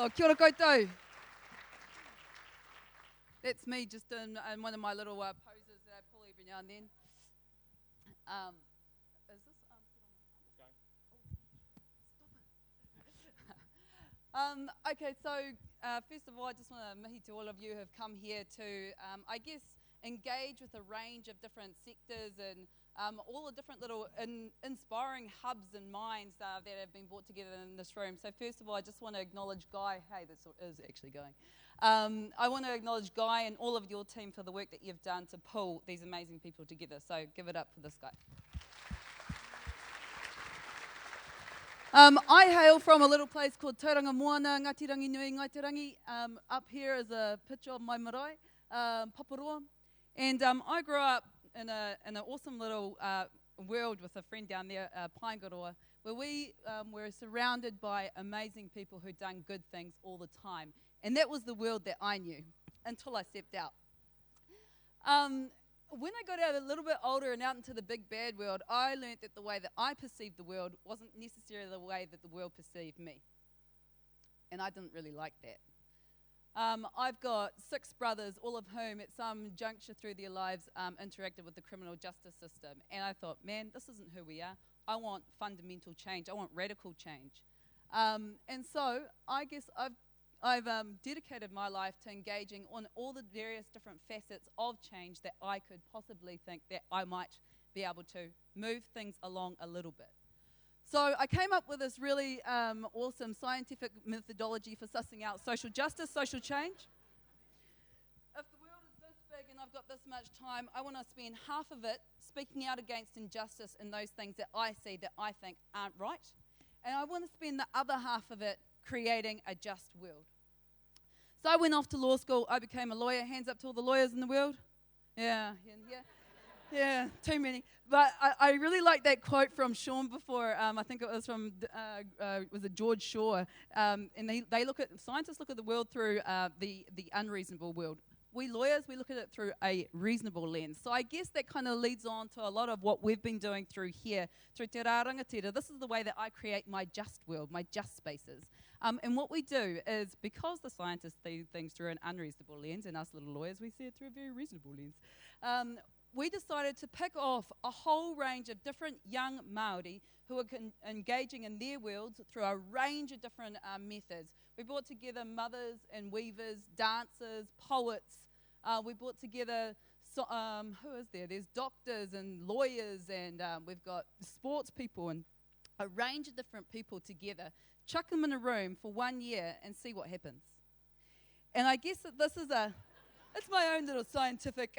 Oh, kia ora koutou. That's me just in one of my little poses that I pull every now and then. Is this still on? Stop it. Okay, so first of all, I just want to mihi to all of you who have come here to, I guess, engage with a range of different sectors and all the different little inspiring hubs and minds that have been brought together in this room. So first of all, I just want to acknowledge Guy. Hey, this is actually going. I want to acknowledge Guy and all of your team for the work that you've done to pull these amazing people together. So give it up for this guy. I hail from a little place called Tauranga Moana, Ngatirangi Nui, Ngaitirangi. Up here is a picture of my marae, Paparoa. And I grew up in an awesome little world with a friend down there, Paingaroa, where we were surrounded by amazing people who'd done good things all the time. And that was the world that I knew until I stepped out. When I got out a little bit older and out into the big bad world, I learned that the way that I perceived the world wasn't necessarily the way that the world perceived me. And I didn't really like that. I've got 6 brothers, all of whom at some juncture through their lives interacted with the criminal justice system. And I thought, man, this isn't who we are. I want fundamental change. I want radical change. And so I guess I've dedicated my life to engaging on all the various different facets of change that I could possibly think that I might be able to move things along a little bit. So I came up with this really awesome scientific methodology for sussing out social justice, social change. If the world is this big and I've got this much time, I want to spend half of it speaking out against injustice and those things that I see that I think aren't right. And I want to spend the other half of it creating a just world. So I went off to law school. I became a lawyer. Hands up to all the lawyers in the world. Yeah. Too many. But I really like that quote from Sean before. I think it was from was it George Shaw. And scientists look at the world through the unreasonable world. We lawyers, we look at it through a reasonable lens. So I guess that kind of leads on to a lot of what we've been doing through here, through Te Rā Rangatira. This is the way that I create my just world, my just spaces. And what we do is, because the scientists see things through an unreasonable lens, and us little lawyers, we see it through a very reasonable lens, we decided to pick off a whole range of different young Māori who are engaging in their worlds through a range of different methods. We brought together mothers and weavers, dancers, poets. We brought together, who is there? There's doctors and lawyers, and we've got sports people, and a range of different people together. Chuck them in a room for 1 year and see what happens. And I guess that this is it's my own little scientific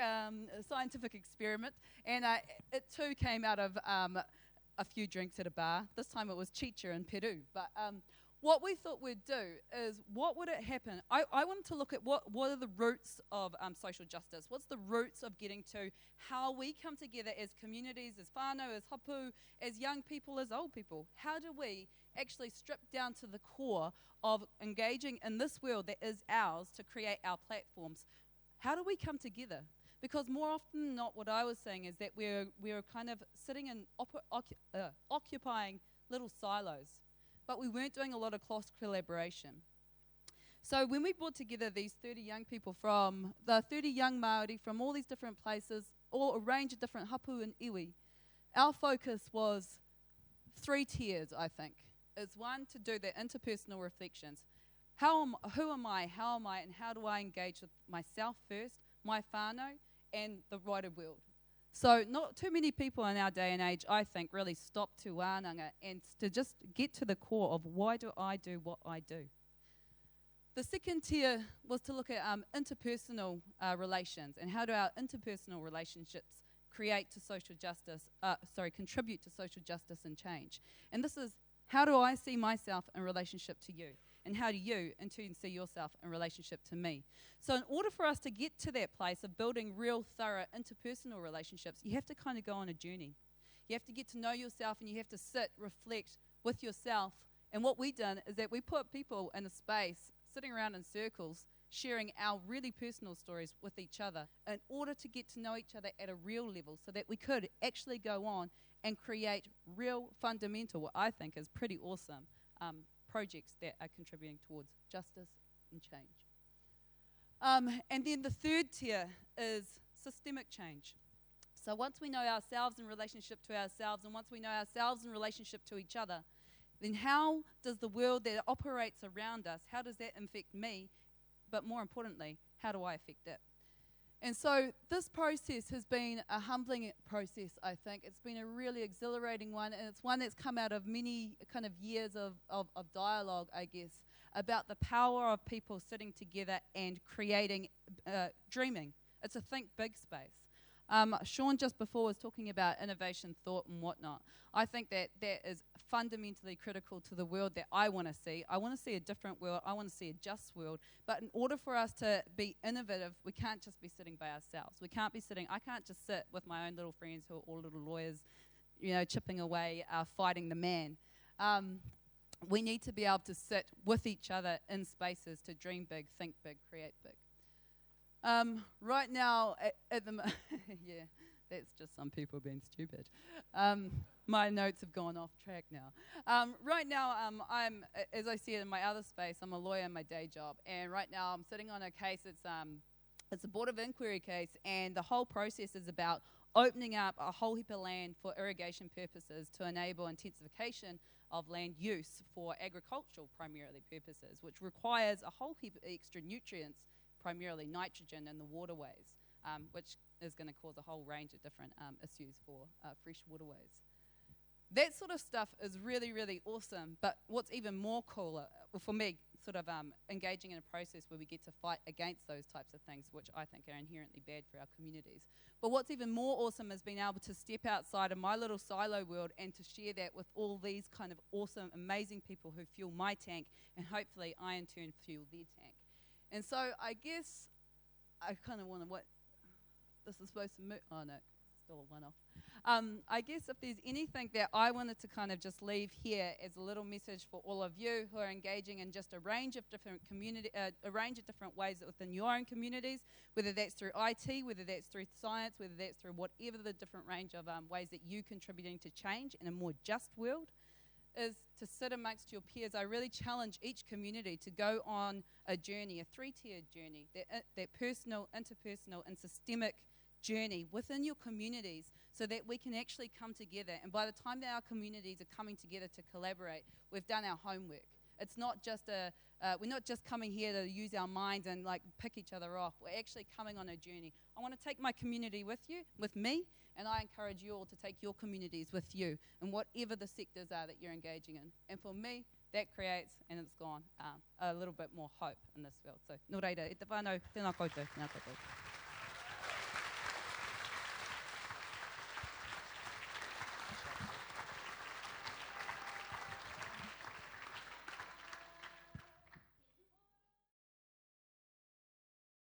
experiment, and it too came out of a few drinks at a bar. This time it was chicha in Peru. But what we thought we'd do is, what would it happen? I wanted to look at what are the roots of social justice. What's the roots of getting to how we come together as communities, as whānau, as hapu, as young people, as old people. How do we actually strip down to the core of engaging in this world that is ours to create our platforms? How do we come together? Because more often than not, what I was saying is that we're kind of sitting and occupying little silos, but we weren't doing a lot of cross collaboration. So when we brought together these 30 young people from the 30 young Māori from all these different places, all a range of different hapu and iwi, our focus was 3 tiers, I think. Is one, to do the interpersonal reflections. Who am I, and how do I engage with myself first, my whānau, and the wider world? So not too many people in our day and age, I think, really stop to wānanga and to just get to the core of why do I do what I do. The second tier was to look at interpersonal relations, and how do our interpersonal relationships contribute to social justice and change. And this is, how do I see myself in relationship to you? And how do you, in turn, see yourself in relationship to me? So in order for us to get to that place of building real, thorough interpersonal relationships, you have to kind of go on a journey. You have to get to know yourself, and you have to sit, reflect with yourself. And what we've done is that we put people in a space, sitting around in circles, sharing our really personal stories with each other in order to get to know each other at a real level, so that we could actually go on and create real fundamental, what I think is pretty awesome, projects that are contributing towards justice and change. And then the third tier is systemic change. So once we know ourselves in relationship to ourselves, and once we know ourselves in relationship to each other, then how does the world that operates around us, how does that affect me? But more importantly, how do I affect it? And so this process has been a humbling process, I think. It's been a really exhilarating one, and it's one that's come out of many kind of years of dialogue, I guess, about the power of people sitting together and creating, dreaming. It's a think big space. Sean just before was talking about innovation, thought, and whatnot. I think that that is fundamentally critical to the world that I want to see. I want to see a different world. I want to see a just world. But in order for us to be innovative, we can't just be sitting by ourselves. We can't be sitting, I can't just sit with my own little friends who are all little lawyers, chipping away, fighting the man. We need to be able to sit with each other in spaces to dream big, think big, create big. Right now, at the yeah, that's just some people being stupid. My notes have gone off track now. Right now, I'm, as I said in my other space, I'm a lawyer in my day job, and right now I'm sitting on a case. It's a Board of Inquiry case, and the whole process is about opening up a whole heap of land for irrigation purposes to enable intensification of land use for agricultural primarily purposes, which requires a whole heap of extra nutrients, primarily nitrogen in the waterways, which is going to cause a whole range of different issues for fresh waterways. That sort of stuff is really, really awesome, but what's even more cooler, for me, sort of engaging in a process where we get to fight against those types of things, which I think are inherently bad for our communities. But what's even more awesome is being able to step outside of my little silo world and to share that with all these kind of awesome, amazing people who fuel my tank, and hopefully I in turn fuel their tank. And so I guess I kind of want to, what this is supposed to move, oh no, still a one-off. I guess if there's anything that I wanted to kind of just leave here as a little message for all of you who are engaging in just a range of different different ways within your own communities, whether that's through IT, whether that's through science, whether that's through whatever the different range of ways that you're contributing to change in a more just world, is to sit amongst your peers. I really challenge each community to go on a journey, a three-tiered journey, that personal, interpersonal, and systemic journey within your communities, so that we can actually come together. And by the time that our communities are coming together to collaborate, we've done our homework. It's not just we're not just coming here to use our minds and like pick each other off. We're actually coming on a journey. I want to take my community with me, and I encourage you all to take your communities with you in whatever the sectors are that you're engaging in. And for me, that creates, and it's gone, a little bit more hope in this field. So, no reira, e te whānau, tēnā koutou, tēnā koutou.